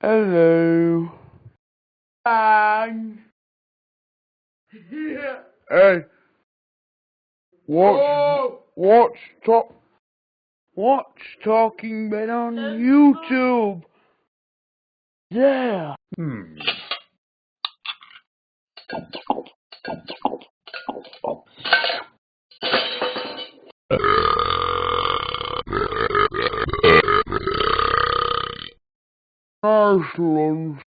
Hello. Bang. Hey, watch Talking Men on YouTube. Yeah. Nice lunch.